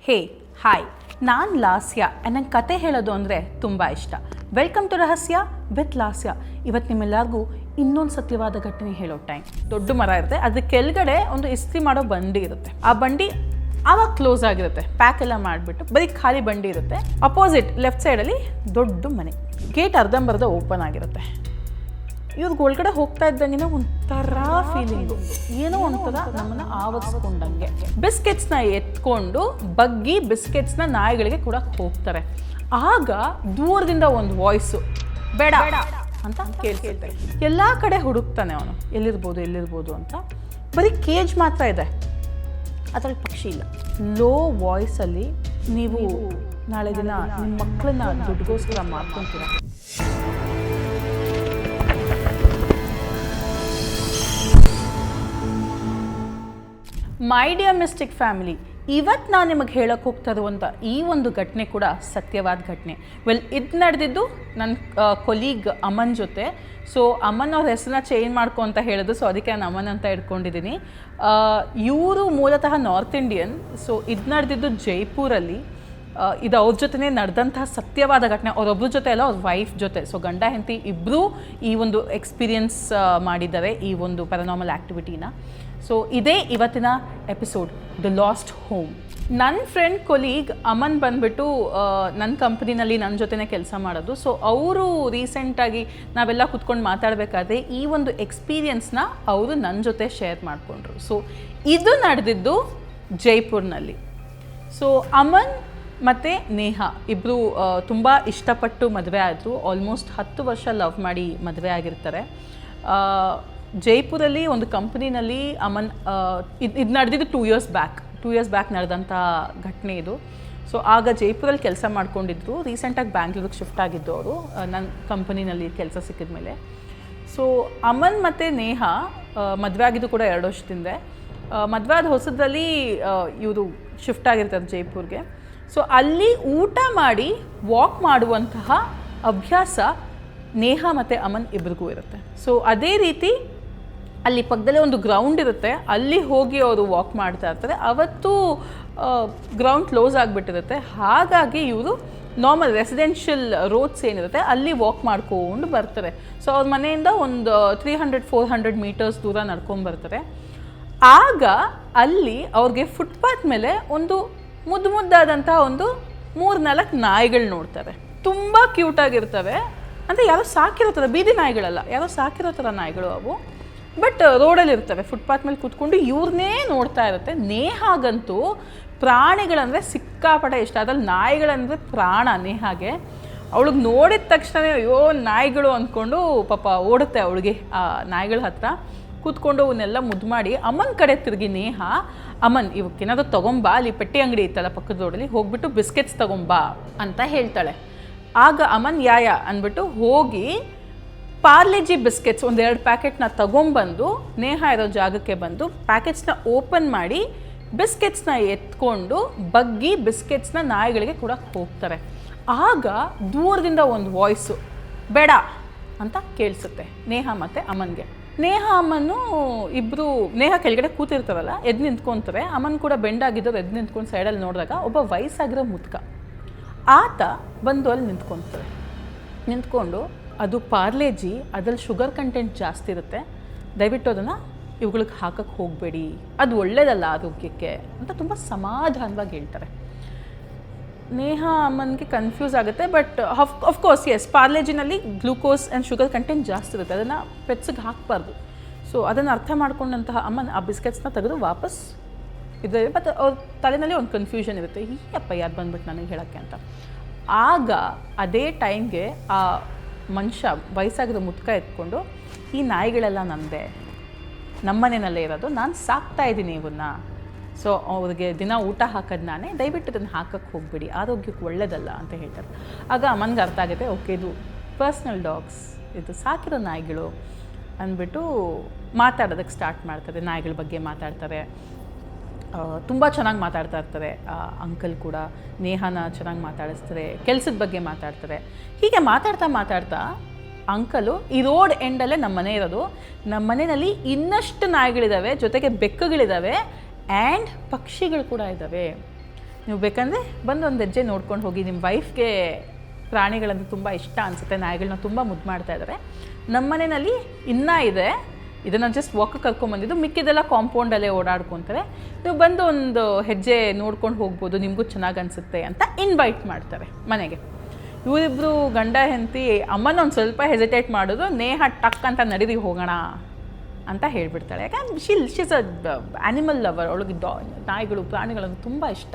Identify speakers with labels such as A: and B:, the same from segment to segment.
A: ಹೇ hi, ನಾನು ಲಾಸ್ಯ. ನಂಗೆ ಕತೆ ಹೇಳೋದು ಅಂದರೆ ತುಂಬ ಇಷ್ಟ. ವೆಲ್ಕಮ್ ಟು ರಹಸ್ಯ ವಿತ್ ಲಾಸ್ಯ. ಇವತ್ತು ನಿಮ್ಮೆಲ್ಲರಿಗೂ ಇನ್ನೊಂದು ಸತ್ಯವಾದ ಘಟನೆ ಹೇಳೋ ಟೈಮ್. ದೊಡ್ಡ ಮರ ಇರುತ್ತೆ, ಅದ್ರ ಕೆಳಗಡೆ ಒಂದು ಇಸ್ತ್ರಿ ಮಾಡೋ ಬಂಡಿ ಇರುತ್ತೆ. ಆ ಬಂಡಿ ಆವಾಗ ಕ್ಲೋಸ್ ಆಗಿರುತ್ತೆ, ಪ್ಯಾಕ್ ಎಲ್ಲ ಮಾಡಿಬಿಟ್ಟು ಬರೀ ಖಾಲಿ ಬಂಡಿ ಇರುತ್ತೆ. ಅಪೋಸಿಟ್ ಲೆಫ್ಟ್ ಸೈಡಲ್ಲಿ ದೊಡ್ಡ ಮನೆ, ಗೇಟ್ ಅರ್ಧಂಬರ್ಧ ಓಪನ್ ಆಗಿರುತ್ತೆ. ಇವ್ರಿಗೆ ಒಳಗಡೆ ಹೋಗ್ತಾ ಇದ್ದಂಗೆ ಒಂಥರ ಫೀಲಿಂಗು, ಏನೋ ಒಂಥರ ನಮ್ಮನ್ನು ಆವರಿಸ್ಕೊಂಡಂಗೆ. ಬಿಸ್ಕೆಟ್ಸ್ನ ಎತ್ಕೊಂಡು ಬಗ್ಗಿ ಬಿಸ್ಕೆಟ್ಸ್ನ ನಾಯಿಗಳಿಗೆ ಕೂಡ ಹೋಗ್ತಾರೆ. ಆಗ ದೂರದಿಂದ ಒಂದು ವಾಯ್ಸು, ಬೇಡ ಅಂತ ಕೇಳ್ತಿರ್ತಾರೆ. ಎಲ್ಲ ಕಡೆ ಹುಡುಕ್ತಾನೆ ಅವನು, ಎಲ್ಲಿರ್ಬೋದು ಅಂತ. ಬರೀ ಕೇಜ್ ಮಾತ್ರ ಇದೆ, ಅದರಲ್ಲಿ ಪಕ್ಷಿ ಇಲ್ಲ. ಲೋ ವಾಯ್ಸಲ್ಲಿ, ನೀವು ನಾಳೆ ದಿನ ನಿಮ್ಮ ಮಕ್ಕಳನ್ನ ದುಡ್ಡುಗೋಸ್ಕರ ಮಾಡ್ಕೊತೀರ. ಮೈ ಡಿಯರ್ ಮಿಸ್ಟಿಕ್ ಫ್ಯಾಮಿಲಿ, ಇವತ್ತು ನಾನು ನಿಮಗೆ ಹೇಳೋಕ್ಕೆ ಹೋಗ್ತಾ ಇರುವಂಥ ಈ ಒಂದು ಘಟನೆ ಕೂಡ ಸತ್ಯವಾದ ಘಟನೆ. ಇದು ನಡೆದಿದ್ದು ನನ್ನ ಕೊಲೀಗ್ ಅಮನ್ ಜೊತೆ. ಸೊ ಅಮನ್ ಅವ್ರ ಹೆಸರನ್ನ ಚೇಂಜ್ ಮಾಡ್ಕೊ ಅಂತ ಹೇಳಿದ್ರು, ಸೊ ಅದಕ್ಕೆ ನಾನು ಅಮನ್ ಅಂತ ಇಟ್ಕೊಂಡಿದ್ದೀನಿ. ಇವರು ಮೂಲತಃ ನಾರ್ತ್ ಇಂಡಿಯನ್. ಸೊ ಇದು ನಡೆದಿದ್ದು ಜೈಪುರಲ್ಲಿ. ಇದು ಅವ್ರ ಜೊತೆ ನಡೆದಂತಹ ಸತ್ಯವಾದ ಘಟನೆ. ಅವರೊಬ್ಬರ ಜೊತೆ ಅಲ್ಲ, ಅವ್ರ ವೈಫ್ ಜೊತೆ. ಸೊ ಗಂಡ ಹೆಂಡತಿ ಇಬ್ಬರೂ ಈ ಒಂದು ಎಕ್ಸ್ಪೀರಿಯನ್ಸ್ ಮಾಡಿದ್ದಾರೆ, ಈ ಒಂದು ಪ್ಯಾರಾನಾರ್ಮಲ್ ಆ್ಯಕ್ಟಿವಿಟಿನ. ಸೊ ಇದೇ ಇವತ್ತಿನ ಎಪಿಸೋಡ್, ದ ಲಾಸ್ಟ್ ಹೋಮ್. ನನ್ನ ಫ್ರೆಂಡ್ ಕೊಲೀಗ್ ಅಮನ್ ಬಂದುಬಿಟ್ಟು ನನ್ನ ಕಂಪ್ನಿನಲ್ಲಿ ನನ್ನ ಜೊತೆನೇ ಕೆಲಸ ಮಾಡೋದು. ಸೊ ಅವರು ರೀಸೆಂಟಾಗಿ ನಾವೆಲ್ಲ ಕೂತ್ಕೊಂಡು ಮಾತಾಡಬೇಕಾದ್ರೆ ಈ ಒಂದು ಎಕ್ಸ್ಪೀರಿಯನ್ಸ್ನ ಅವರು ನನ್ನ ಜೊತೆ ಶೇರ್ ಮಾಡಿಕೊಂಡ್ರು. ಸೊ ಇದು ನಡೆದಿದ್ದು ಜೈಪುರ್ನಲ್ಲಿ. ಸೊ ಅಮನ್ ಮತ್ತು ನೇಹಾ ಇಬ್ಬರು ತುಂಬ ಇಷ್ಟಪಟ್ಟು ಮದುವೆ ಆದರು. ಆಲ್ಮೋಸ್ಟ್ 10 ವರ್ಷ ಲವ್ ಮಾಡಿ ಮದುವೆ ಆಗಿರ್ತಾರೆ. ಜೈಪುರಲ್ಲಿ ಒಂದು ಕಂಪ್ನಿನಲ್ಲಿ ಅಮನ್, ಇದು ನಡೆದಿದ್ದು 2 ಇಯರ್ಸ್ ಬ್ಯಾಕ್ ನಡೆದಂಥ ಘಟನೆ ಇದು. ಸೊ ಆಗ ಜೈಪುರಲ್ಲಿ ಕೆಲಸ ಮಾಡ್ಕೊಂಡಿದ್ರು. ರೀಸೆಂಟಾಗಿ ಬ್ಯಾಂಗ್ಳೂರಿಗೆ ಶಿಫ್ಟ್ ಆಗಿದ್ದು ಅವರು, ನನ್ನ ಕಂಪನಿನಲ್ಲಿ ಕೆಲಸ ಸಿಕ್ಕಿದ ಮೇಲೆ. ಸೊ ಅಮನ್ ಮತ್ತು ನೇಹಾ ಮದುವೆ ಆಗಿದ್ದು ಕೂಡ 2 ವರ್ಷದಿಂದ. ಮದುವೆ ಆದ ಹೊಸದಲ್ಲಿ ಇವರು ಶಿಫ್ಟ್ ಆಗಿರ್ತಾರೆ ಜೈಪುರ್ಗೆ. ಸೊ ಅಲ್ಲಿ ಊಟ ಮಾಡಿ ವಾಕ್ ಮಾಡುವಂತಹ ಅಭ್ಯಾಸ ನೇಹಾ ಮತ್ತು ಅಮನ್ ಇಬ್ರಿಗೂ ಇರುತ್ತೆ. ಸೊ ಅದೇ ರೀತಿ ಅಲ್ಲಿ ಪಕ್ಕದಲ್ಲೇ ಒಂದು ಗ್ರೌಂಡ್ ಇರುತ್ತೆ, ಅಲ್ಲಿ ಹೋಗಿ ಅವರು ವಾಕ್ ಮಾಡ್ತಾ ಇರ್ತಾರೆ. ಅವತ್ತು ಗ್ರೌಂಡ್ ಕ್ಲೋಸ್ ಆಗಿಬಿಟ್ಟಿರುತ್ತೆ. ಹಾಗಾಗಿ ಇವರು ನಾರ್ಮಲ್ ರೆಸಿಡೆನ್ಷಿಯಲ್ ರೋಡ್ಸ್ ಏನಿರುತ್ತೆ ಅಲ್ಲಿ ವಾಕ್ ಮಾಡ್ಕೊಂಡು ಬರ್ತಾರೆ. ಸೊ ಅವ್ರ ಮನೆಯಿಂದ ಒಂದು 300-400 ಮೀಟರ್ಸ್ ದೂರ ನಡ್ಕೊಂಬರ್ತಾರೆ. ಆಗ ಅಲ್ಲಿ ಅವ್ರಿಗೆ ಫುಟ್ಪಾತ್ ಮೇಲೆ ಒಂದು ಮುದ್ದಾದಂಥ ಒಂದು 3-4 ನಾಯಿಗಳು ನೋಡ್ತಾರೆ. ತುಂಬ ಕ್ಯೂಟಾಗಿರ್ತವೆ. ಅಂದರೆ ಯಾರೋ ಸಾಕಿರೋ ಥರ, ಬೀದಿ ನಾಯಿಗಳಲ್ಲ, ಯಾರೋ ಸಾಕಿರೋ ಥರ ನಾಯಿಗಳು ಅವು. ಬಟ್ ರೋಡಲ್ಲಿ ಇರ್ತವೆ, ಫುಟ್ಪಾತ್ ಮೇಲೆ ಕೂತ್ಕೊಂಡು ಇವ್ರನ್ನೇ ನೋಡ್ತಾ ಇರುತ್ತೆ. ನೇಹಾಗಂತೂ ಪ್ರಾಣಿಗಳಂದರೆ ಸಿಕ್ಕಾಪಟ್ಟೆ ಇಷ್ಟ. ಅದ್ರಲ್ಲಿ ನಾಯಿಗಳಂದರೆ ಪ್ರಾಣ ನೇಹಾಗೆ. ಅವಳಿಗೆ ನೋಡಿದ ತಕ್ಷಣ ಅಯ್ಯೋ ನಾಯಿಗಳು ಅಂದ್ಕೊಂಡು ಪಾಪ ಓಡುತ್ತೆ ಅವಳಿಗೆ ಆ ನಾಯಿಗಳ ಹತ್ರ. ಕೂತ್ಕೊಂಡು ಅವನ್ನೆಲ್ಲ ಮುದ್ದು ಮಾಡಿ ಅಮ್ಮನ ಕಡೆ ತಿರುಗಿ ನೇಹಾ, ಅಮನ್ ಇವಕ್ಕೇನಾದ್ರು ತೊಗೊಂಬಾ, ಅಲ್ಲಿ ಪೆಟ್ಟಿ ಅಂಗಡಿ ಇತ್ತಲ್ಲ ಪಕ್ಕದ ರೋಡಲ್ಲಿ, ಹೋಗ್ಬಿಟ್ಟು ಬಿಸ್ಕೆಟ್ಸ್ ತೊಗೊಂಬಾ ಅಂತ ಹೇಳ್ತಾಳೆ. ಆಗ ಅಮನ್ ಯಾಯ ಅಂದ್ಬಿಟ್ಟು ಹೋಗಿ ಪಾರ್ಲೆಜಿ ಬಿಸ್ಕೆಟ್ಸ್ 1-2 ಪ್ಯಾಕೆಟ್ನ ತೊಗೊಂಬಂದು ನೇಹಾ ಇರೋ ಜಾಗಕ್ಕೆ ಬಂದು ಪ್ಯಾಕೆಟ್ಸ್ನ ಓಪನ್ ಮಾಡಿ ಬಿಸ್ಕೆಟ್ಸ್ನ ಎತ್ಕೊಂಡು ಬಗ್ಗಿ ಬಿಸ್ಕೆಟ್ಸ್ನ ನಾಯಿಗಳಿಗೆ ಕೂಡ ಹೋಗ್ತಾರೆ. ಆಗ ದೂರದಿಂದ ಒಂದು ವಾಯ್ಸು, ಬೇಡ ಅಂತ ಕೇಳಿಸುತ್ತೆ ನೇಹಾ ಮತ್ತು ಅಮನ್ಗೆ. ನೇಹಾ ಅಮ್ಮನ್ನು ಇಬ್ಬರು, ನೇಹಾ ಕೆಳಗಡೆ ಕೂತಿರ್ತಾರಲ್ಲ, ಎದ್ದು ನಿಂತ್ಕೊತಾರೆ. ಅಮನ್ ಕೂಡ ಬೆಂಡಾಗಿದ್ದವ್ರು ಎದ್ದು ನಿಂತ್ಕೊಂಡು ಸೈಡಲ್ಲಿ ನೋಡಿದಾಗ ಒಬ್ಬ ವಯಸ್ಸಾಗಿರೋ ಮುದುಕ ಆತ ಬಂದು ಅಲ್ಲಿ ನಿಂತ್ಕೊಂಡು ಅದು ಪಾರ್ಲೇಜಿ, ಅದ್ರಲ್ಲಿ ಶುಗರ್ ಕಂಟೆಂಟ್ ಜಾಸ್ತಿ ಇರುತ್ತೆ, ದಯವಿಟ್ಟು ಅದನ್ನು ಇವುಗಳಿಗೆ ಹಾಕಕ್ಕೆ ಹೋಗಬೇಡಿ, ಅದು ಒಳ್ಳೆಯದಲ್ಲ ಆರೋಗ್ಯಕ್ಕೆ ಅಂತ ತುಂಬ ಸಮಾಧಾನವಾಗಿ ಹೇಳ್ತಾರೆ. ನೇಹಾ ಅಮ್ಮನಿಗೆ ಕನ್ಫ್ಯೂಸ್ ಆಗುತ್ತೆ. ಬಟ್ ಆಫ್ಕೋರ್ಸ್ ಎಸ್, ಪಾರ್ಲೇಜಿನಲ್ಲಿ ಗ್ಲೂಕೋಸ್ ಆ್ಯಂಡ್ ಶುಗರ್ ಕಂಟೆಂಟ್ ಜಾಸ್ತಿ ಇರುತ್ತೆ, ಅದನ್ನು ಪೆಟ್ಸಿಗೆ ಹಾಕಬಾರ್ದು. ಸೊ ಅದನ್ನು ಅರ್ಥ ಮಾಡ್ಕೊಂಡಂತಹ ಅಮ್ಮನ್ ಆ ಬಿಸ್ಕೆಟ್ಸ್ನ ತೆಗೆದು ವಾಪಸ್ ಇದೆ. ಮತ್ತು ಅವ್ರ ತಲೆಯಲ್ಲಿ ಒಂದು ಕನ್ಫ್ಯೂಷನ್ ಇರುತ್ತೆ, ಈ ಅಪ್ಪ ಯಾರು ಬಂದ್ಬಿಟ್ಟು ನನಗೆ ಹೇಳೋಕ್ಕೆ ಅಂತ. ಆಗ ಅದೇ ಟೈಮ್ಗೆ ಆ ಮನುಷ್ಯ ವಯಸ್ಸಾಗಿರೋ ಮುದ್ಕ ಎತ್ಕೊಂಡು, ಈ ನಾಯಿಗಳೆಲ್ಲ ನನ್ನದೇ, ನಮ್ಮನೆಯಲ್ಲೇ ಇರೋದು, ನಾನು ಸಾಕ್ತಾ ಇದ್ದೀನಿ ಇವನ್ನ, ಸೊ ಅವ್ರಿಗೆ ದಿನ ಊಟ ಹಾಕೋದು ನಾನೇ, ದಯವಿಟ್ಟು ಇದನ್ನು ಹಾಕಕ್ಕೆ ಹೋಗ್ಬಿಡಿ, ಆರೋಗ್ಯಕ್ಕೆ ಒಳ್ಳೆಯದಲ್ಲ ಅಂತ ಹೇಳ್ತಾರೆ. ಆಗ ಅಮ್ಮನಿಗೆ ಅರ್ಥ ಆಗುತ್ತೆ, ಓಕೆ ಇದು ಪರ್ಸ್ನಲ್ ಡಾಗ್ಸ್, ಇದು ಸಾಕಿರೋ ನಾಯಿಗಳು ಅಂದ್ಬಿಟ್ಟು ಮಾತಾಡೋದಕ್ಕೆ ಸ್ಟಾರ್ಟ್ ಮಾಡ್ತಾರೆ. ನಾಯಿಗಳ ಬಗ್ಗೆ ಮಾತಾಡ್ತಾರೆ, ತುಂಬ ಚೆನ್ನಾಗಿ ಮಾತಾಡ್ತಾ ಇರ್ತಾರೆ. ಅಂಕಲ್ ಕೂಡ ನೇಹಾನ ಚೆನ್ನಾಗಿ ಮಾತಾಡಿಸ್ತಾರೆ, ಕೆಲಸದ ಬಗ್ಗೆ ಮಾತಾಡ್ತಾರೆ. ಹೀಗೆ ಮಾತಾಡ್ತಾ ಅಂಕಲು, ಈ ರೋಡ್ ಎಂಡಲ್ಲೇ ನಮ್ಮ ಮನೆ ಇರೋದು, ನಮ್ಮ ಮನೆಯಲ್ಲಿ ಇನ್ನಷ್ಟು ನಾಯಿಗಳಿದ್ದಾವೆ, ಜೊತೆಗೆ ಬೆಕ್ಕುಗಳಿದ್ದಾವೆ ಆ್ಯಂಡ್ ಪಕ್ಷಿಗಳು ಕೂಡ ಇದ್ದಾವೆ. ನೀವು ಬೇಕಂದರೆ ಬಂದು ಒಂದು ಹೆಜ್ಜೆ ನೋಡ್ಕೊಂಡು ಹೋಗಿ. ನಿಮ್ಮ ವೈಫ್ಗೆ ಪ್ರಾಣಿಗಳಂದ್ರೆ ತುಂಬ ಇಷ್ಟ ಅನಿಸುತ್ತೆ, ನಾಯಿಗಳನ್ನ ತುಂಬ ಮುದ್ದು ಮಾಡ್ತಾ ಇದ್ದಾರೆ. ನಮ್ಮ ಮನೆಯಲ್ಲಿ ಇನ್ನೂ ಇದೆ, ಇದನ್ನು ಜಸ್ಟ್ ವಾಕ್ ಕರ್ಕೊಂಬಂದಿದ್ದು, ಮಿಕ್ಕಿದೆಲ್ಲ ಕಾಂಪೌಂಡಲ್ಲೇ ಓಡಾಡ್ಕೊತಾರೆ. ನೀವು ಬಂದು ಒಂದು ಹೆಜ್ಜೆ ನೋಡ್ಕೊಂಡು ಹೋಗ್ಬೋದು, ನಿಮಗೂ ಚೆನ್ನಾಗಿ ಅನಿಸುತ್ತೆ ಅಂತ ಇನ್ವೈಟ್ ಮಾಡ್ತಾರೆ ಮನೆಗೆ. ಇವರಿಬ್ಬರು ಗಂಡ ಹೆಂಡತಿ ಅಮ್ಮನ ಒಂದು ಸ್ವಲ್ಪ ಹೆಸಿಟೇಟ್ ಮಾಡೋದು, ನೇಹ ಟಕ್ ಅಂತ ನಡೀರಿ ಹೋಗೋಣ ಅಂತ ಹೇಳ್ಬಿಡ್ತಾಳೆ. ಯಾಕಂದ್ರೆ ಶೀಸ್ ಅ ಆ್ಯನಿಮಲ್ ಲವರ್, ಅವಳಿಗೆ ನಾಯಿಗಳು ಪ್ರಾಣಿಗಳನ್ನು ತುಂಬ ಇಷ್ಟ.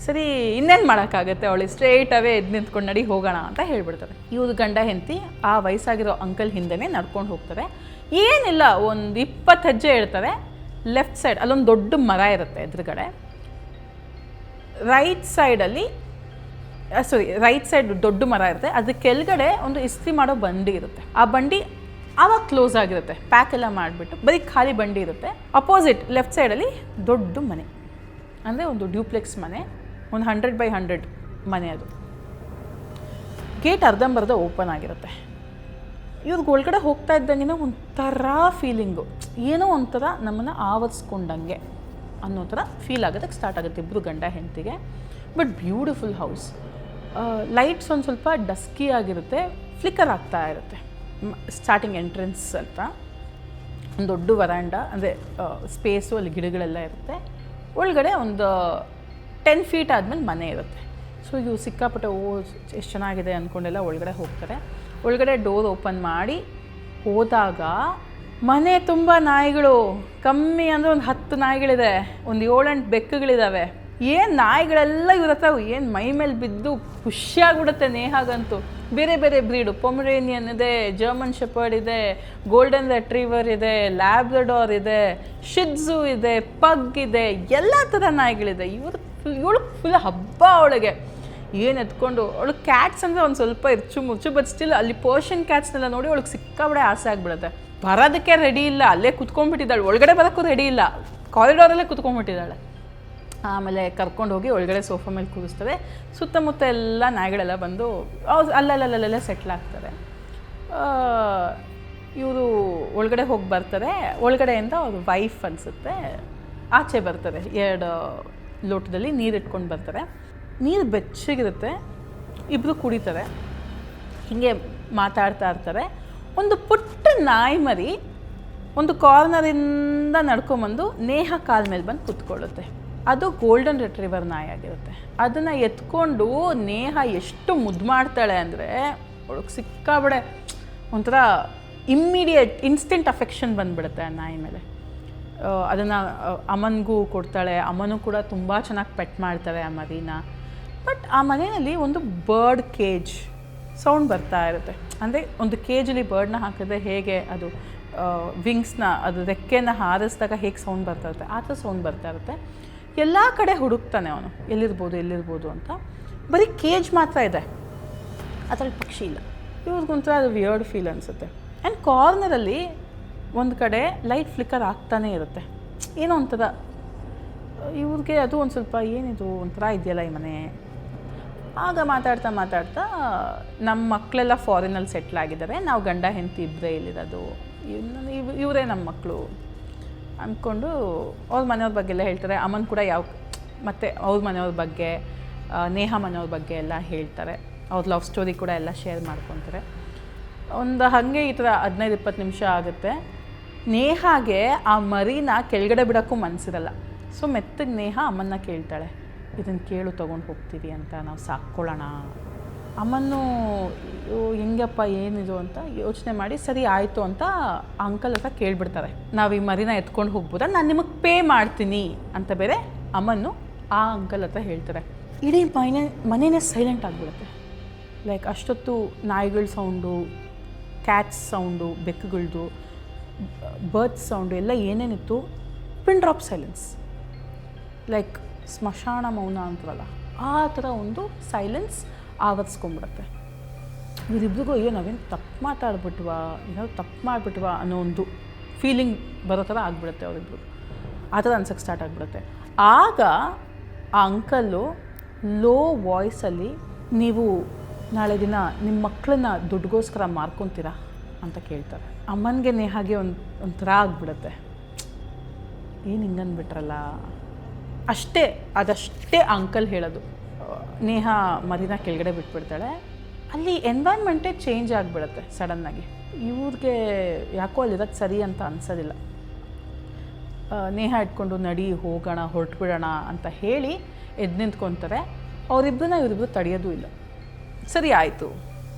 A: ಸರಿ ಇನ್ನೇನು ಮಾಡೋಕ್ಕಾಗತ್ತೆ, ಅವಳಿಗೆ ಸ್ಟ್ರೇಟ್ ಅವೇ ಎದ್ದು ನಿಂತ್ಕೊಂಡು ನಡಿ ಹೋಗೋಣ ಅಂತ ಹೇಳ್ಬಿಡ್ತಾರೆ. ಇವ್ರು ಗಂಡ ಹೆಂಡತಿ ಆ ವಯಸ್ಸಾಗಿರೋ ಅಂಕಲ್ ಹಿಂದೆನೇ ನಡ್ಕೊಂಡು ಹೋಗ್ತಾರೆ. ಏನಿಲ್ಲ, ಒಂದು 20 ಹೆಜ್ಜೆ ಇಡ್ತಾರೆ. ಲೆಫ್ಟ್ ಸೈಡ್ ಅಲ್ಲೊಂದು ದೊಡ್ಡ ಮರ ಇರುತ್ತೆ ಎದುರುಗಡೆ. ರೈಟ್ ಸೈಡ್ ದೊಡ್ಡ ಮರ ಇರುತ್ತೆ, ಅದ್ರ ಕೆಳಗಡೆ ಒಂದು ಇಸ್ತ್ರಿ ಮಾಡೋ ಬಂಡಿ ಇರುತ್ತೆ. ಆ ಬಂಡಿ ಆವಾಗ ಕ್ಲೋಸ್ ಆಗಿರುತ್ತೆ, ಪ್ಯಾಕ್ ಎಲ್ಲ ಮಾಡಿಬಿಟ್ಟು ಬರೀ ಖಾಲಿ ಬಂಡಿ ಇರುತ್ತೆ. ಅಪೋಸಿಟ್ ಲೆಫ್ಟ್ ಸೈಡಲ್ಲಿ ದೊಡ್ಡ ಮನೆ, ಅಂದರೆ ಒಂದು ಡ್ಯೂಪ್ಲೆಕ್ಸ್ ಮನೆ, ಒಂದು 100x100 ಮನೆ. ಅದು ಗೇಟ್ ಅರ್ಧಂಬರ್ಧ ಓಪನ್ ಆಗಿರುತ್ತೆ. ಇವ್ರಿಗೆ ಒಳಗಡೆ ಹೋಗ್ತಾ ಇದ್ದಂಗೆ ಒಂಥರ ಫೀಲಿಂಗು, ಏನೋ ಒಂಥರ ನಮ್ಮನ್ನು ಆವರಿಸ್ಕೊಂಡಂಗೆ ಅನ್ನೋ ಥರ ಫೀಲ್ ಆಗೋದಕ್ಕೆ ಸ್ಟಾರ್ಟ್ ಆಗುತ್ತೆ ಇಬ್ಬರು ಗಂಡ ಹೆಂಡತಿಗೆ. But beautiful house. ಲೈಟ್ಸ್ ಒಂದು ಸ್ವಲ್ಪ ಡಸ್ಕಿ ಆಗಿರುತ್ತೆ, ಫ್ಲಿಕ್ಕರ್ ಆಗ್ತಾ ಇರುತ್ತೆ. ಸ್ಟಾರ್ಟಿಂಗ್ ಎಂಟ್ರೆನ್ಸ್ ಅಂತ ಒಂದು ದೊಡ್ಡ ವರಾಂಡ, ಅಂದರೆ ಸ್ಪೇಸು, ಅಲ್ಲಿ ಗಿಡಗಳೆಲ್ಲ ಇರುತ್ತೆ. ಒಳಗಡೆ ಒಂದು 10 ಫೀಟ್ ಆದಮೇಲೆ ಮನೆ ಇರುತ್ತೆ. ಸೊ ಇವು ಸಿಕ್ಕಾಪಟ್ಟೆ ಎಷ್ಟು ಚೆನ್ನಾಗಿದೆ ಅಂದ್ಕೊಂಡೆಲ್ಲ ಒಳಗಡೆ ಹೋಗ್ತಾರೆ. ಒಳಗಡೆ ಡೋರ್ ಓಪನ್ ಮಾಡಿ ಹೋದಾಗ ಮನೆ ತುಂಬ ನಾಯಿಗಳು, ಕಮ್ಮಿ ಅಂದರೆ ಒಂದು 10 ನಾಯಿಗಳಿದೆ, ಒಂದು 7-8 ಬೆಕ್ಕುಗಳಿದ್ದಾವೆ. ಏನು ನಾಯಿಗಳೆಲ್ಲ ಇವ್ರ ಹತ್ರ ಏನು ಮೈ ಮೇಲೆ ಬಿದ್ದು ಖುಷಿಯಾಗ್ಬಿಡುತ್ತೆ ನೇಹಾಗಂತೂ. ಬೇರೆ ಬೇರೆ ಬ್ರೀಡು, ಪೊಮರೇನಿಯನ್ ಇದೆ, ಜರ್ಮನ್ ಶೆಪರ್ಡ್ ಇದೆ, ಗೋಲ್ಡನ್ ರೆಟ್ರೀವರ್ ಇದೆ, ಲ್ಯಾಬ್ರಡಾರ್ ಇದೆ, ಶಿಟ್ಜು ಇದೆ, ಪಗ್ ಇದೆ, ಎಲ್ಲ ಥರ ನಾಯಿಗಳಿದೆ. ಇವಳು ಫುಲ್ ಹಬ್ಬ ಅವಳಿಗೆ. ಏನು ಎತ್ಕೊಂಡು ಅವಳು ಕ್ಯಾಟ್ಸ್ ಅಂದರೆ ಒಂದು ಸ್ವಲ್ಪ ಇರ್ಚು ಮುರ್ಚು, ಬಟ್ ಸ್ಟಿಲ್ ಅಲ್ಲಿ ಪರ್ಷಿಯನ್ ಕ್ಯಾಟ್ಸ್ನೆಲ್ಲ ನೋಡಿ ಅವಳಿಗೆ ಸಿಕ್ಕಾಬಡೆ ಆಸೆ ಆಗಿಬಿಡುತ್ತೆ. ಬರೋದಕ್ಕೆ ರೆಡಿ ಇಲ್ಲ, ಅಲ್ಲೇ ಕುತ್ಕೊಂಡ್ಬಿಟ್ಟಿದ್ದಾಳೆ, ಒಳಗಡೆ ಬರೋಕ್ಕೂ ರೆಡಿ ಇಲ್ಲ, ಕಾರಿಡಾರಲ್ಲೇ ಕುತ್ಕೊಂಡ್ಬಿಟ್ಟಿದ್ದಾಳೆ. ಆಮೇಲೆ ಕರ್ಕೊಂಡು ಹೋಗಿ ಒಳಗಡೆ ಸೋಫಾ ಮೇಲೆ ಕೂರಿಸ್ತವೆ. ಸುತ್ತಮುತ್ತ ಎಲ್ಲ ನಾಯಿಗಳೆಲ್ಲ ಬಂದು ಅಲ್ಲಲ್ಲಲ್ಲೆಲ್ಲ ಸೆಟ್ಲ್ ಆಗ್ತಾರೆ. ಇವರು ಒಳಗಡೆ ಹೋಗಿ ಬರ್ತಾರೆ. ಒಳಗಡೆಯಿಂದ ಅವ್ರ ವೈಫ್ ಅನಿಸುತ್ತೆ ಆಚೆ ಬರ್ತಾರೆ, 2 ಲೋಟದಲ್ಲಿ ನೀರು ಇಟ್ಕೊಂಡು ಬರ್ತಾರೆ. ನೀರು ಬೆಚ್ಚಗಿರುತ್ತೆ, ಇಬ್ಬರು ಕುಡಿತಾರೆ, ಹೀಗೆ ಮಾತಾಡ್ತಾ ಇರ್ತಾರೆ. ಒಂದು ಪುಟ್ಟ ನಾಯಿ ಮರಿ ಒಂದು ಕಾರ್ನರಿಂದ ನಡ್ಕೊಂಬಂದು ನೇಹ ಕಾಲ ಮೇಲೆ ಬಂದು ಕೂತ್ಕೊಳ್ಳುತ್ತೆ. ಅದು ಗೋಲ್ಡನ್ ರೆಟ್ರೀವರ್ ನಾಯಿ ಆಗಿರುತ್ತೆ. ಅದನ್ನು ಎತ್ಕೊಂಡು ನೇಹ ಎಷ್ಟು ಮುದ್ದು ಮಾಡ್ತಾಳೆ ಅಂದರೆ ಅವಳಿಗೆ ಸಿಕ್ಕಾಬಡೆ ಒಂಥರ ಇಮ್ಮಿಡಿಯೇಟ್ ಇನ್ಸ್ಟೆಂಟ್ ಅಫೆಕ್ಷನ್ ಬಂದುಬಿಡುತ್ತೆ ಆ ನಾಯಿ ಮೇಲೆ. ಅದನ್ನು ಅಮ್ಮನಿಗೂ ಕೊಡ್ತಾಳೆ, ಅಮ್ಮನೂ ಕೂಡ ತುಂಬ ಚೆನ್ನಾಗಿ ಪೆಟ್ ಮಾಡ್ತಾರೆ ಆ ಮರಿನ. ಬಟ್ ಆ ಮನೆಯಲ್ಲಿ ಒಂದು ಬರ್ಡ್ ಕೇಜ್ ಸೌಂಡ್ ಬರ್ತಾ ಇರುತ್ತೆ. ಅಂದರೆ ಒಂದು ಕೇಜಲ್ಲಿ ಬರ್ಡ್ನ ಹಾಕಿದ್ರೆ ಹೇಗೆ ಅದು ವಿಂಗ್ಸ್ನ, ಅದು ರೆಕ್ಕೆನ ಹಾರಿಸಿದಾಗ ಹೇಗೆ ಸೌಂಡ್ ಬರ್ತಾ ಇರುತ್ತೆ, ಆ ಥರ ಸೌಂಡ್ ಬರ್ತಾ ಇರುತ್ತೆ. ಎಲ್ಲ ಕಡೆ ಹುಡುಕ್ತಾನೆ ಅವನು, ಎಲ್ಲಿರ್ಬೋದು ಅಂತ. ಬರೀ ಕೇಜ್ ಮಾತ್ರ ಇದೆ, ಅದರಲ್ಲಿ ಪಕ್ಷಿ ಇಲ್ಲ. ಇವ್ರಿಗೊಂಥರ ಅದು ವಿಯರ್ಡ್ ಫೀಲ್ ಅನಿಸುತ್ತೆ. ಆ್ಯಂಡ್ ಕಾರ್ನರಲ್ಲಿ ಒಂದು ಕಡೆ ಲೈಟ್ ಫ್ಲಿಕ್ಕರ್ ಆಗ್ತಾನೇ ಇರುತ್ತೆ. ಏನೋ ಒಂಥರ ಇವ್ರಿಗೆ ಅದು ಒಂದು ಸ್ವಲ್ಪ ಏನಿದು ಒಂಥರ ಇದೆಯಲ್ಲ ಈ ಮನೆ. ಆಗ ಮಾತಾಡ್ತಾ ನಮ್ಮ ಮಕ್ಕಳೆಲ್ಲ ಫಾರಿನಲ್ಲಿ ಸೆಟ್ಲ್ ಆಗಿದ್ದಾರೆ, ನಾವು ಗಂಡ ಹೆಂಡತಿ ಇಬ್ಬರೇ ಇಲ್ಲಿರೋದು, ಇವರೇ ನಮ್ಮ ಮಕ್ಕಳು ಅಂದ್ಕೊಂಡು ಅವ್ರ ಮನೆಯವ್ರ ಬಗ್ಗೆ ಎಲ್ಲ ಹೇಳ್ತಾರೆ. ಅಮ್ಮನ ಕೂಡ ಮತ್ತು ಅವ್ರ ಮನೆಯವ್ರ ಬಗ್ಗೆ, ನೇಹ ಮನೆಯವ್ರ ಬಗ್ಗೆ ಎಲ್ಲ ಹೇಳ್ತಾರೆ. ಅವ್ರ ಲವ್ ಸ್ಟೋರಿ ಕೂಡ ಎಲ್ಲ ಶೇರ್ ಮಾಡ್ಕೊತಾರೆ. ಒಂದು ಹಾಗೆ ಈ ಥರ 15-20 ನಿಮಿಷ ಆಗುತ್ತೆ. ನೇಹಾಗೆ ಆ ಮರಿನ ಕೆಳಗಡೆ ಬಿಡೋಕ್ಕೂ ಮನಸ್ಸಿರಲ್ಲ. ಸೊ ಮೆತ್ತಗೆ ನೇಹ ಅಮ್ಮನ್ನ ಕೇಳ್ತಾಳೆ, ಇದನ್ನು ಕೇಳು ತೊಗೊಂಡು ಹೋಗ್ತೀವಿ ಅಂತ, ನಾವು ಸಾಕ್ಕೊಳ್ಳೋಣ. ಅಮ್ಮನ್ನು ಹೆಂಗಪ್ಪ ಏನಿದು ಅಂತ ಯೋಚನೆ ಮಾಡಿ ಸರಿ ಆಯಿತು ಅಂತ ಅಂಕಲ್ ಹತ್ರ ಕೇಳಿಬಿಡ್ತಾರೆ, ನಾವು ಈ ಮರಿನ ಎತ್ಕೊಂಡು ಹೋಗ್ಬೋದಾ, ನಾನು ನಿಮಗೆ ಪೇ ಮಾಡ್ತೀನಿ ಅಂತ ಬೇರೆ ಅಮ್ಮನ್ನು ಆ ಅಂಕಲ್ ಹತ್ರ ಹೇಳ್ತಾರೆ. ಇಡೀ ಮನೆಯೇ ಸೈಲೆಂಟ್ ಆಗಿಬಿಡುತ್ತೆ. ಲೈಕ್ ಅಷ್ಟೊತ್ತು ನಾಯಿಗಳ ಸೌಂಡು, ಕ್ಯಾಟ್ಸ್ ಸೌಂಡು, ಬೆಕ್ಕುಗಳದ್ದು, ಬರ್ಡ್ಸ್ ಸೌಂಡು ಎಲ್ಲ ಏನೇನಿತ್ತು, ಪಿನ್ ಡ್ರಾಪ್ ಸೈಲೆನ್ಸ್. ಲೈಕ್ ಸ್ಮಶಾನ ಮೌನ ಅಂತಾರಲ್ಲ ಆ ಥರ ಒಂದು ಸೈಲೆನ್ಸ್ ಆವರಿಸ್ಕೊಂಡ್ಬಿಡುತ್ತೆ. ಇವರಿಬ್ರಿಗೂ ಅಯ್ಯೋ ನಾವೇನು ತಪ್ಪು ಮಾತಾಡ್ಬಿಟ್ವಾ, ಏನಾದ್ರು ತಪ್ಪು ಮಾಡಿಬಿಟ್ವಾ ಅನ್ನೋ ಒಂದು ಫೀಲಿಂಗ್ ಬರೋ ಥರ ಆಗಿಬಿಡುತ್ತೆ ಅವರಿಬ್ರು. ಆ ಥರ ಅನ್ಸೋಕ್ಕೆ ಸ್ಟಾರ್ಟ್ ಆಗಿಬಿಡುತ್ತೆ. ಆಗ ಆ ಅಂಕಲ್ಲು ಲೋ ವಾಯ್ಸಲ್ಲಿ, ನೀವು ನಾಳೆ ದಿನ ನಿಮ್ಮ ಮಕ್ಕಳನ್ನ ದುಡ್ಡುಗೋಸ್ಕರ ಮಾರ್ಕೊತೀರಾ ಅಂತ ಕೇಳ್ತಾರೆ. ಅಮ್ಮನಿಗೆ ಹಾಗೆ ಒಂಥರ ಆಗಿಬಿಡುತ್ತೆ, ಏನು ಹಿಂಗಂದ್ಬಿಟ್ರಲ್ಲ ಅದಷ್ಟೇ ಅಂಕಲ್ ಹೇಳೋದು. ನೇಹಾ ಮರಿನ ಕೆಳಗಡೆ ಬಿಟ್ಬಿಡ್ತಾಳೆ. ಅಲ್ಲಿ ಎನ್ವೈರ್ಮೆಂಟೇ ಚೇಂಜ್ ಆಗಿಬಿಡುತ್ತೆ ಸಡನ್ನಾಗಿ. ಇವ್ರಿಗೆ ಯಾಕೋ ಅಲ್ಲಿರೋದು ಸರಿ ಅಂತ ಅನ್ಸೋದಿಲ್ಲ. ನೇಹಾ ಇಟ್ಕೊಂಡು ನಡಿ ಹೋಗೋಣ ಹೊರಟುಬಿಡೋಣ ಅಂತ ಹೇಳಿ ಎದ್ದು ನಿಂತ್ಕೊತಾರೆ. ಇವರಿಬ್ಬರು ತಡೆಯೋದು ಇಲ್ಲ. ಸರಿ ಆಯಿತು,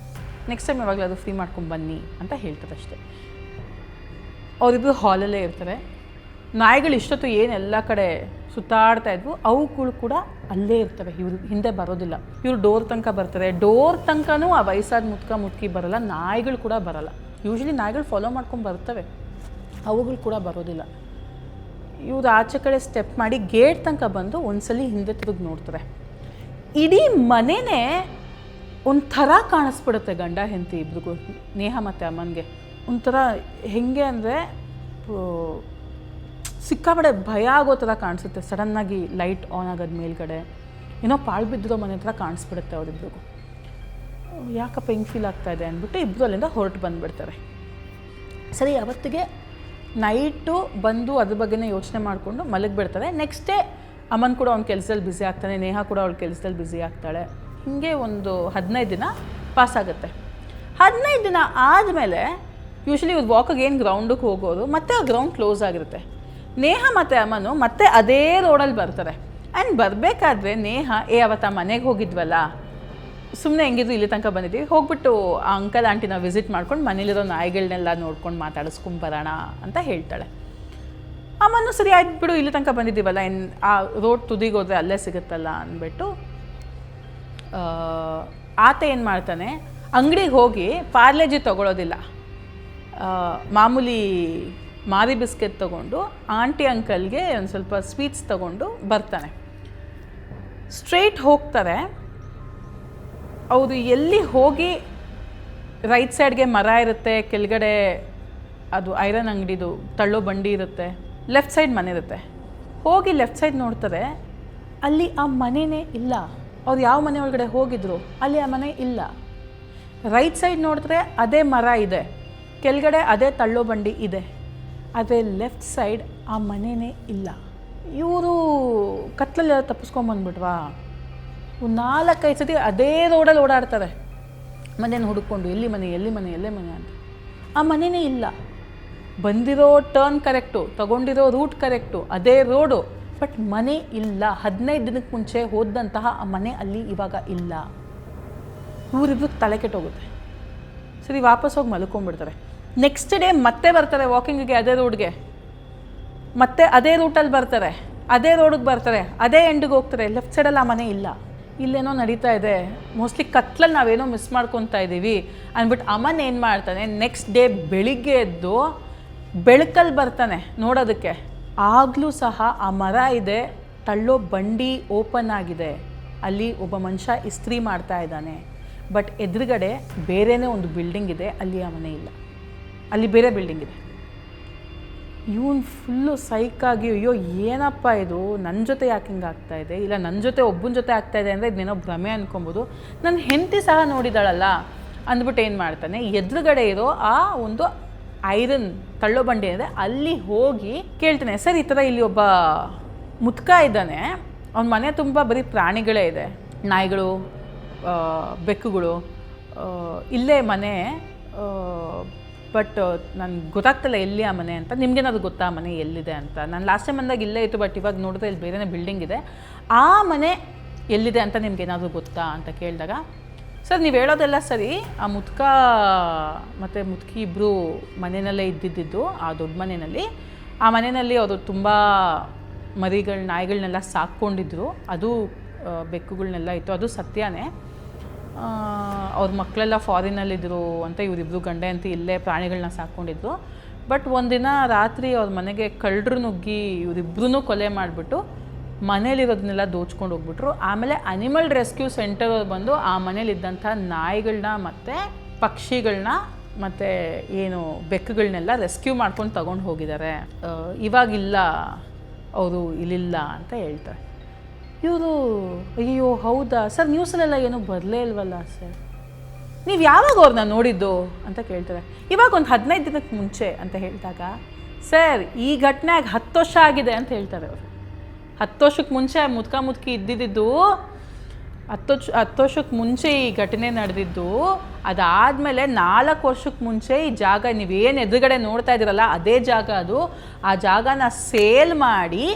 A: ನೆಕ್ಸ್ಟ್ ಟೈಮ್ ಯಾವಾಗಲೂ ಅದು ಫ್ರೀ ಮಾಡ್ಕೊಂಡು ಬನ್ನಿ ಅಂತ ಹೇಳ್ತಾರೆ ಅಷ್ಟೇ. ಅವರಿಬ್ಬರು ಹಾಲಲ್ಲೇ ಇರ್ತಾರೆ. ನಾಯಿಗಳು ಇಷ್ಟೊತ್ತು ಏನೆಲ್ಲ ಕಡೆ ಸುತ್ತಾಡ್ತಾ ಇದ್ವು ಅವುಗಳು ಕೂಡ ಅಲ್ಲೇ ಇರ್ತವೆ. ಇವ್ರು ಹಿಂದೆ ಬರೋದಿಲ್ಲ. ಇವರು ಡೋರ್ ತನಕ ಬರ್ತಾರೆ. ಡೋರ್ ತನಕನೂ ಆ ವಯಸ್ಸಾದ ಮುದುಕಿ ಬರೋಲ್ಲ. ನಾಯಿಗಳು ಕೂಡ ಬರೋಲ್ಲ. ಯೂಶ್ವಲಿ ನಾಯಿಗಳು ಫಾಲೋ ಮಾಡ್ಕೊಂಡು ಬರ್ತವೆ, ಅವುಗಳು ಕೂಡ ಬರೋದಿಲ್ಲ. ಇವ್ರು ಆಚೆ ಕಡೆ ಸ್ಟೆಪ್ ಮಾಡಿ ಗೇಟ್ ತನಕ ಬಂದು ಒಂದ್ಸಲಿ ಹಿಂದೆ ತಿರುಗಿ ನೋಡ್ತಾರೆ. ಇಡೀ ಮನೆಯೇ ಒಂಥರ ಕಾಣಿಸ್ಬಿಡುತ್ತೆ ಗಂಡ ಹೆಂಡತಿ ಇಬ್ರಿಗೂ, ನೇಹಾ ಮತ್ತು ಅಮ್ಮನಿಗೆ. ಒಂಥರ ಹೆಂಗೆ ಅಂದರೆ ಸಿಕ್ಕಾಪಡೆ ಭಯ ಆಗೋ ಥರ ಕಾಣಿಸುತ್ತೆ. ಸಡನ್ನಾಗಿ ಲೈಟ್ ಆನ್ ಆಗೋದು ಮೇಲ್ಗಡೆ ಏನೋ ಪಾಳು ಬಿದ್ದಿರೋ ಮನೆ ಹತ್ರ ಕಾಣಿಸ್ಬಿಡುತ್ತೆ ಅವರಿಬ್ರಿಗೂ. ಯಾಕಪ್ಪ ಹಿಂಗೆ ಫೀಲ್ ಆಗ್ತಾಯಿದೆ ಅಂದ್ಬಿಟ್ಟು ಇಬ್ಬರು ಅಲ್ಲಿಂದ ಹೊರಟು ಬಂದುಬಿಡ್ತಾರೆ. ಸರಿ, ಅವತ್ತಿಗೆ ನೈಟು ಬಂದು ಅದ್ರ ಬಗ್ಗೆನೇ ಯೋಚನೆ ಮಾಡಿಕೊಂಡು ಮಲಗಿಬಿಡ್ತಾರೆ. ನೆಕ್ಸ್ಟ್ ಡೇ ಅಮ್ಮನ ಕೂಡ ಅವ್ನ ಕೆಲಸದಲ್ಲಿ ಬ್ಯುಸಿ ಆಗ್ತಾನೆ, ನೇಹಾ ಕೂಡ ಅವಳ ಕೆಲಸದಲ್ಲಿ ಬ್ಯುಸಿ ಆಗ್ತಾಳೆ. ಹೀಗೆ ಒಂದು 15 ದಿನ ಪಾಸ್ ಆಗುತ್ತೆ. 15 ದಿನ ಆದಮೇಲೆ ಯೂಶ್ವಲಿ ಇವ್ರು ವಾಕಿಗೆ ಏನು ಗ್ರೌಂಡಿಗೆ ಹೋಗೋರು, ಮತ್ತೆ ಆ ಗ್ರೌಂಡ್ ಕ್ಲೋಸ್ ಆಗಿರುತ್ತೆ. ನೇಹಾ ಮತ್ತು ಅಮ್ಮನು ಮತ್ತೆ ಅದೇ ರೋಡಲ್ಲಿ ಬರ್ತಾರೆ. ಆ್ಯಂಡ್ ಬರಬೇಕಾದ್ರೆ ನೇಹಾ ಅವತ್ತು ಆ ಮನೆಗೆ ಹೋಗಿದ್ವಲ್ಲ, ಸುಮ್ಮನೆ ಹೆಂಗಿದ್ರು ಇಲ್ಲಿ ತನಕ ಬಂದಿದ್ದೀವಿ, ಹೋಗ್ಬಿಟ್ಟು ಆ ಅಂಕಲ್ ಆಂಟಿನ ವಿಸಿಟ್ ಮಾಡ್ಕೊಂಡು ಮನೇಲಿರೋ ನಾಯಿಗಳನ್ನೆಲ್ಲ ನೋಡ್ಕೊಂಡು ಮಾತಾಡಿಸ್ಕೊಂಬರೋಣ ಅಂತ ಹೇಳ್ತಾಳೆ. ಅಮ್ಮನು ಸರಿ ಆಯ್ತು ಬಿಡು, ಇಲ್ಲಿ ತನಕ ಬಂದಿದ್ದೀವಲ್ಲ, ಆ ರೋಡ್ ತುದಿಗೆ ಹೋದರೆ ಅಲ್ಲೇ ಸಿಗುತ್ತಲ್ಲ ಅಂದ್ಬಿಟ್ಟು ಆತ ಏನು ಮಾಡ್ತಾನೆ, ಅಂಗಡಿಗೆ ಹೋಗಿ ಪಾರ್ಲೆಜಿ ತೊಗೊಳೋದಿಲ್ಲ, ಮಾಮೂಲಿ ಮಾರಿ ಬಿಸ್ಕೆಟ್ ತೊಗೊಂಡು ಆಂಟಿ ಅಂಕಲ್ಗೆ ಒಂದು ಸ್ವಲ್ಪ ಸ್ವೀಟ್ಸ್ ತೊಗೊಂಡು ಬರ್ತಾನೆ. ಸ್ಟ್ರೈಟ್ ಹೋಗ್ತಾರೆ. ಅವರು ಎಲ್ಲಿ ಹೋಗಿ ರೈಟ್ ಸೈಡ್ಗೆ ಮರ ಇರುತ್ತೆ, ಕೆಳಗಡೆ ಅದು ಐರನ್ ಅಂಗಡಿದು ತಳ್ಳೋ ಬಂಡಿ ಇರುತ್ತೆ, ಲೆಫ್ಟ್ ಸೈಡ್ ಮನೆ ಇರುತ್ತೆ. ಹೋಗಿ ಲೆಫ್ಟ್ ಸೈಡ್ ನೋಡ್ತಾರೆ, ಅಲ್ಲಿ ಆ ಮನೆಯೇ ಇಲ್ಲ. ಅವ್ರು ಯಾವ ಮನೆ ಒಳಗಡೆ ಹೋಗಿದ್ರು ಅಲ್ಲಿ ಆ ಮನೆ ಇಲ್ಲ. ರೈಟ್ ಸೈಡ್ ನೋಡಿದ್ರೆ ಅದೇ ಮರ ಇದೆ, ಕೆಳಗಡೆ ಅದೇ ತಳ್ಳೋ ಬಂಡಿ ಇದೆ, ಆದರೆ ಲೆಫ್ಟ್ ಸೈಡ್ ಆ ಮನೆಯೇ ಇಲ್ಲ. ಇವರು ಕತ್ಲಲ್ಲಿ ತಪ್ಪಿಸ್ಕೊಂಬಂದ್ಬಿಟ್ವಾ. 4-5 ಸತಿ ಅದೇ ರೋಡಲ್ಲಿ ಓಡಾಡ್ತಾರೆ ಮನೇನ ಹುಡುಕೊಂಡು, ಎಲ್ಲಿ ಮನೆ ಅಂತ. ಆ ಮನೆಯೇ ಇಲ್ಲ. ಬಂದಿರೋ ಟರ್ನ್ ಕರೆಕ್ಟು, ತಗೊಂಡಿರೋ ರೂಟ್ ಕರೆಕ್ಟು, ಅದೇ ರೋಡು, ಬಟ್ ಮನೆ ಇಲ್ಲ. 15 ದಿನಕ್ಕೆ ಮುಂಚೆ ಹೋದಂತಹ ಆ ಮನೆ ಅಲ್ಲಿ ಇವಾಗ ಇಲ್ಲ. ಇವರಿಬ್ರು ತಲೆ ಕೆಟ್ಟೋಗುತ್ತೆ. ಸರಿ, ವಾಪಸ್ ಹೋಗಿ ಮಲ್ಕೊಂಡ್ಬಿಡ್ತಾರೆ. ನೆಕ್ಸ್ಟ್ ಡೇ ಮತ್ತೆ ಬರ್ತಾರೆ ವಾಕಿಂಗಿಗೆ ಅದೇ ರೋಡ್ಗೆ, ಮತ್ತೆ ಅದೇ ರೂಟಲ್ಲಿ ಬರ್ತಾರೆ, ಅದೇ ರೋಡಿಗೆ ಬರ್ತಾರೆ, ಅದೇ ಎಂಡಿಗೆ ಹೋಗ್ತಾರೆ. ಲೆಫ್ಟ್ ಸೈಡಲ್ಲಿ ಆ ಮನೆ ಇಲ್ಲ. ಇಲ್ಲೇನೋ ನಡೀತಾ ಇದೆ, ಮೋಸ್ಟ್ಲಿ ಕತ್ಲಲ್ಲಿ ನಾವೇನೋ ಮಿಸ್ ಮಾಡ್ಕೊತಾ ಇದ್ದೀವಿ ಅಂದ್ಬಿಟ್ಟು ಅಮ್ಮನ ಏನು ಮಾಡ್ತಾನೆ, ನೆಕ್ಸ್ಟ್ ಡೇ ಬೆಳಿಗ್ಗೆ ಎದ್ದು ಬೆಳಕಲ್ಲಿ ಬರ್ತಾನೆ ನೋಡೋದಕ್ಕೆ. ಆಗಲೂ ಸಹ ಆ ಮರ ಇದೆ, ತಳ್ಳೋ ಬಂಡಿ ಓಪನ್ ಆಗಿದೆ, ಅಲ್ಲಿ ಒಬ್ಬ ಮನುಷ್ಯ ಇಸ್ತ್ರಿ ಮಾಡ್ತಾ ಇದ್ದಾನೆ. ಬಟ್ ಎದುರುಗಡೆ ಬೇರೆಯೇ ಒಂದು ಬಿಲ್ಡಿಂಗ್ ಇದೆ, ಅಲ್ಲಿ ಆ ಮನೆ ಇಲ್ಲ, ಅಲ್ಲಿ ಬೇರೆ ಬಿಲ್ಡಿಂಗ್ ಇದೆ. ಇವನು ಫುಲ್ಲು ಸೈಕಾಗಿ, ಅಯ್ಯೋ ಏನಪ್ಪ ಇದು, ನನ್ನ ಜೊತೆ ಯಾಕೆ ಹಿಂಗೆ ಆಗ್ತಾಯಿದೆ, ಇಲ್ಲ ನನ್ನ ಜೊತೆ ಒಬ್ಬನ ಜೊತೆ ಆಗ್ತಾಯಿದೆ ಅಂದರೆ ಇದನ್ನೇನೋ ಭ್ರಮೆ ಅಂದ್ಕೊಬೋದು, ನನ್ನ ಹೆಂಡತಿ ಸಹ ನೋಡಿದಾಳಲ್ಲ ಅಂದ್ಬಿಟ್ಟು ಏನು ಮಾಡ್ತಾನೆ, ಎದುರುಗಡೆ ಇರೋ ಆ ಒಂದು ಐರನ್ ತಳ್ಳೋ ಬಂಡಿ ಅಂದರೆ ಅಲ್ಲಿ ಹೋಗಿ ಕೇಳ್ತಾನೆ, ಸರ್ ಈ ಥರ ಇಲ್ಲಿ ಒಬ್ಬ ಮುದ್ಕ ಇದ್ದಾನೆ, ಅವನ ಮನೆ ತುಂಬ ಬರೀ ಪ್ರಾಣಿಗಳೇ ಇದೆ, ನಾಯಿಗಳು, ಬೆಕ್ಕುಗಳು, ಇಲ್ಲೇ ಮನೆ, ಬಟ್ ನನಗೆ ಗೊತ್ತಾಗ್ತಿಲ್ಲ ಎಲ್ಲಿ ಆ ಮನೆ ಅಂತ, ನಿಮಗೇನಾದ್ರು ಗೊತ್ತಾ ಆ ಮನೆ ಎಲ್ಲಿದೆ ಅಂತ. ನಾನು ಲಾಸ್ಟ್ ಟೈಮ್ ಬಂದಾಗ ಇಲ್ಲೇ ಇತ್ತು, ಬಟ್ ಇವಾಗ ನೋಡಿದ್ರೆ ಇಲ್ಲಿ ಬೇರೆನೇ ಬಿಲ್ಡಿಂಗ್ ಇದೆ, ಆ ಮನೆ ಎಲ್ಲಿದೆ ಅಂತ ನಿಮ್ಗೇನಾದರೂ ಗೊತ್ತಾ ಅಂತ ಕೇಳಿದಾಗ, ಸರ್ ನೀವು ಹೇಳೋದೆಲ್ಲ ಸರಿ, ಆ ಮುದ್ಕ ಮತ್ತು ಮುದುಕಿ ಇಬ್ಬರು ಮನೆಯಲ್ಲೇ ಇದ್ದಿದ್ದು, ಆ ದೊಡ್ಡ ಮನೆಯಲ್ಲಿ, ಆ ಮನೆಯಲ್ಲಿ ಅವರು ತುಂಬ ಮರಿಗಳು ನಾಯಿಗಳನ್ನೆಲ್ಲ ಸಾಕ್ಕೊಂಡಿದ್ರು, ಅದು ಬೆಕ್ಕುಗಳನ್ನೆಲ್ಲ ಇತ್ತು, ಅದು ಸತ್ಯನೇ. ಅವ್ರ ಮಕ್ಕಳೆಲ್ಲ ಫಾರಿನಲ್ಲಿದ್ದರು ಅಂತ ಇವರಿಬ್ಬರು ಗಂಡ ಅಂತ ಇಲ್ಲೇ ಪ್ರಾಣಿಗಳನ್ನ ಸಾಕ್ಕೊಂಡಿದ್ರು. ಬಟ್ ಒಂದಿನ ರಾತ್ರಿ ಅವ್ರ ಮನೆಗೆ ಕಳ್ಳರು ನುಗ್ಗಿ ಇವರಿಬ್ಬರೂ ಕೊಲೆ ಮಾಡಿಬಿಟ್ಟು ಮನೇಲಿರೋದನ್ನೆಲ್ಲ ದೋಚ್ಕೊಂಡು ಹೋಗ್ಬಿಟ್ರು. ಆಮೇಲೆ ಅನಿಮಲ್ ರೆಸ್ಕ್ಯೂ ಸೆಂಟರ್ ಬಂದು ಆ ಮನೇಲಿದ್ದಂಥ ನಾಯಿಗಳನ್ನ ಮತ್ತು ಪಕ್ಷಿಗಳನ್ನ ಮತ್ತು ಏನು ಬೆಕ್ಕುಗಳನ್ನೆಲ್ಲ ರೆಸ್ಕ್ಯೂ ಮಾಡ್ಕೊಂಡು ತಗೊಂಡು ಹೋಗಿದ್ದಾರೆ. ಇವಾಗಿಲ್ಲ, ಅವರು ಇಲ್ಲಿಲ್ಲ ಅಂತ ಹೇಳ್ತಾರೆ. ಇವರು ಅಯ್ಯೋ ಹೌದಾ ಸರ್, ನ್ಯೂಸಲ್ಲೆಲ್ಲ ಏನೂ ಬರಲೇ ಇಲ್ವಲ್ಲ ಸರ್, ನೀವು ಯಾವಾಗ ಅವ್ರನ್ನ ನೋಡಿದ್ದು ಅಂತ ಕೇಳ್ತಾರೆ. ಇವಾಗ ಒಂದು 15 ದಿನಕ್ಕೆ ಮುಂಚೆ ಅಂತ ಹೇಳಿದಾಗ, ಸರ್ ಈ ಘಟನೆ ಆಗಿ 10 ವರ್ಷ ಆಗಿದೆ ಅಂತ ಹೇಳ್ತಾರೆ ಅವರು. 10 ವರ್ಷಕ್ಕೆ ಮುಂಚೆ ಮುದುಕಿ ಇದ್ದಿದ್ದು, 10 ವರ್ಷಕ್ಕೆ ಮುಂಚೆ ಈ ಘಟನೆ ನಡೆದಿದ್ದು. ಅದಾದಮೇಲೆ 4 ವರ್ಷಕ್ಕೆ ಮುಂಚೆ ಈ ಜಾಗ ನೀವೇನು ಎದುರುಗಡೆ ನೋಡ್ತಾ ಇದ್ದೀರಲ್ಲ ಅದೇ ಜಾಗ ಅದು. ಆ ಜಾಗನ ಸೇಲ್ ಮಾಡಿ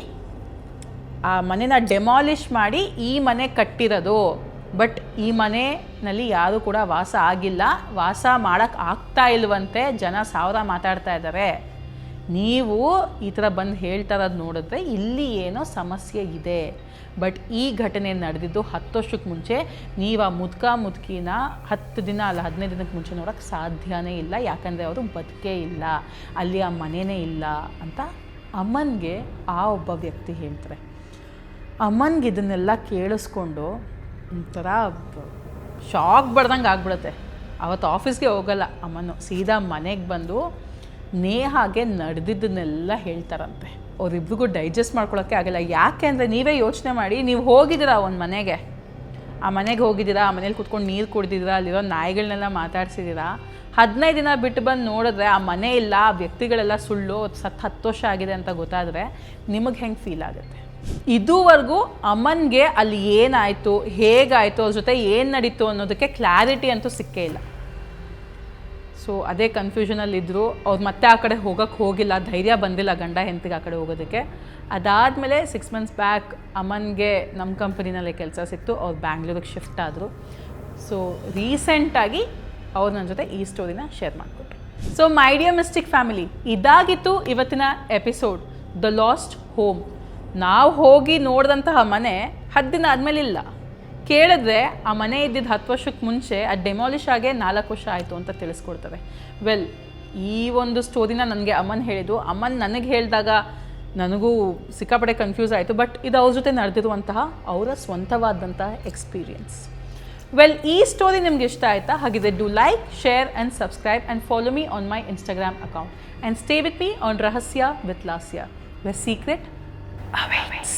A: ಆ ಮನೆನ ಡೆಮಾಲಿಷ್ ಮಾಡಿ ಈ ಮನೆ ಕಟ್ಟಿರೋದು. ಬಟ್ ಈ ಮನೆಯಲ್ಲಿ ಯಾರೂ ಕೂಡ ವಾಸ ಆಗಿಲ್ಲ, ವಾಸ ಮಾಡೋಕ್ಕೆ ಆಗ್ತಾ ಇಲ್ವಂತೆ. ಜನ ಸಾವಿರ ಮಾತಾಡ್ತಾ ಇದ್ದಾರೆ. ನೀವು ಈ ಥರ ಬಂದು ಹೇಳ್ತಾ ಇರೋದು ನೋಡಿದ್ರೆ ಇಲ್ಲಿ ಏನೋ ಸಮಸ್ಯೆ ಇದೆ. ಬಟ್ ಈ ಘಟನೆ ನಡೆದಿದ್ದು 10 ವರ್ಷಕ್ಕೆ ಮುಂಚೆ. ನೀವು ಆ ಮುದುಕಿನ 10 ದಿನ ಅಲ್ಲ 15 ದಿನಕ್ಕೆ ಮುಂಚೆ ನೋಡೋಕ್ಕೆ ಸಾಧ್ಯನೇ ಇಲ್ಲ. ಯಾಕಂದರೆ ಅವರು ಬದುಕೇ ಇಲ್ಲ, ಅಲ್ಲಿ ಆ ಮನೆಯೇ ಇಲ್ಲ ಅಂತ ಅಮ್ಮನಿಗೆ ಆ ಒಬ್ಬ ವ್ಯಕ್ತಿ ಹೇಳ್ತಾರೆ. ಅಮ್ಮನಿಗೆ ಇದನ್ನೆಲ್ಲ ಕೇಳಿಸ್ಕೊಂಡು ಒಂಥರ ಶಾಕ್ ಬಡ್ದಂಗೆ ಆಗ್ಬಿಡುತ್ತೆ. ಅವತ್ತು ಆಫೀಸ್ಗೆ ಹೋಗಲ್ಲ ಅಮ್ಮನು, ಸೀದಾ ಮನೆಗೆ ಬಂದು ನೇಹಾಗೆ ನಡೆದಿದ್ದನ್ನೆಲ್ಲ ಹೇಳ್ತಾರಂತೆ. ಅವರಿಬ್ರಿಗೂ ಡೈಜೆಸ್ಟ್ ಮಾಡ್ಕೊಳ್ಳೋಕ್ಕೆ ಆಗಲ್ಲ. ಯಾಕೆ ಅಂದರೆ ನೀವೇ ಯೋಚನೆ ಮಾಡಿ, ನೀವು ಹೋಗಿದ್ದೀರಾ ಒಂದು ಮನೆಗೆ, ಆ ಮನೆಗೆ ಹೋಗಿದ್ದೀರಾ, ಆ ಮನೇಲಿ ಕೂತ್ಕೊಂಡು ನೀರು ಕುಡ್ದಿದ್ದೀರಾ, ಅಲ್ಲಿರೋ ನಾಯಿಗಳನ್ನೆಲ್ಲ ಮಾತಾಡ್ಸಿದ್ದೀರಾ. 15 ದಿನ ಬಿಟ್ಟು ಬಂದು ನೋಡಿದ್ರೆ ಆ ಮನೆ ಇಲ್ಲ, ಆ ವ್ಯಕ್ತಿಗಳೆಲ್ಲ ಸುಳ್ಳು, 10 ವರ್ಷ ಆಗಿದೆ ಅಂತ ಗೊತ್ತಾದರೆ ನಿಮಗೆ ಹೆಂಗೆ ಫೀಲ್ ಆಗುತ್ತೆ? ಇದುವರೆಗೂ ಅಮ್ಮನಿಗೆ ಅಲ್ಲಿ ಏನಾಯಿತು, ಹೇಗಾಯಿತು, ಅವ್ರ ಜೊತೆ ಏನು ನಡೀತು ಅನ್ನೋದಕ್ಕೆ ಕ್ಲಾರಿಟಿ ಅಂತೂ ಸಿಕ್ಕೇ ಇಲ್ಲ. ಸೊ ಅದೇ ಕನ್ಫ್ಯೂಷನಲ್ಲಿದ್ದರು. ಅವ್ರು ಮತ್ತೆ ಆ ಕಡೆ ಹೋಗೋಕ್ಕೆ ಹೋಗಿಲ್ಲ, ಧೈರ್ಯ ಬಂದಿಲ್ಲ ಗಂಡ ಹೆಂಡತಿಗೆ ಆ ಕಡೆ ಹೋಗೋದಕ್ಕೆ. ಅದಾದಮೇಲೆ 6 ಮಂತ್ಸ್ ಬ್ಯಾಕ್ ಅಮ್ಮನಿಗೆ ನಮ್ಮ ಕಂಪನಿನಲ್ಲೇ ಕೆಲಸ ಸಿಕ್ತು. ಅವ್ರು ಬ್ಯಾಂಗ್ಳೂರಿಗೆ ಶಿಫ್ಟ್ ಆದರು. ಸೊ ರೀಸೆಂಟಾಗಿ ಅವ್ರು ನನ್ನ ಜೊತೆ ಈ ಸ್ಟೋರಿನ ಶೇರ್ ಮಾಡಿಕೊಟ್ರು. So my dear mistake family, ಇದಾಗಿತ್ತು ಇವತ್ತಿನ ಎಪಿಸೋಡ್, ದ ಲಾಸ್ಟ್ ಹೋಮ್. ನಾವು ಹೋಗಿ ನೋಡಿದಂತಹ ಮನೆ 10 ದಿನ ಆದಮೇಲೆ ಇಲ್ಲ. ಕೇಳಿದ್ರೆ ಆ ಮನೆ ಇದ್ದಿದ್ದು 10 ವರ್ಷಕ್ಕೆ ಮುಂಚೆ, ಅದು ಡೆಮಾಲಿಷ್ ಆಗೇ 4 ವರ್ಷ ಆಯಿತು ಅಂತ ತಿಳಿಸ್ಕೊಡ್ತಾರೆ. ವೆಲ್, ಈ ಒಂದು ಸ್ಟೋರಿನ ನನಗೆ ಅಮ್ಮನ ಹೇಳಿದ್ದು. ಅಮ್ಮನ ನನಗೆ ಹೇಳಿದಾಗ ನನಗೂ ಸಿಕ್ಕಾಪಟ್ಟೆ ಕನ್ಫ್ಯೂಸ್ ಆಯಿತು. ಬಟ್ ಇದು ಅವ್ರ ಜೊತೆ ನಡೆದಿರುವಂತಹ ಅವರ ಸ್ವಂತವಾದಂತಹ ಎಕ್ಸ್ಪೀರಿಯನ್ಸ್. ವೆಲ್, ಈ ಸ್ಟೋರಿ ನಿಮ್ಗೆ ಇಷ್ಟ ಆಯಿತಾ? ಹಾಗಿದ್ರೆ do like, share and subscribe and follow me on my Instagram account and stay with me on Rahasya with Lasya, where secret awaits.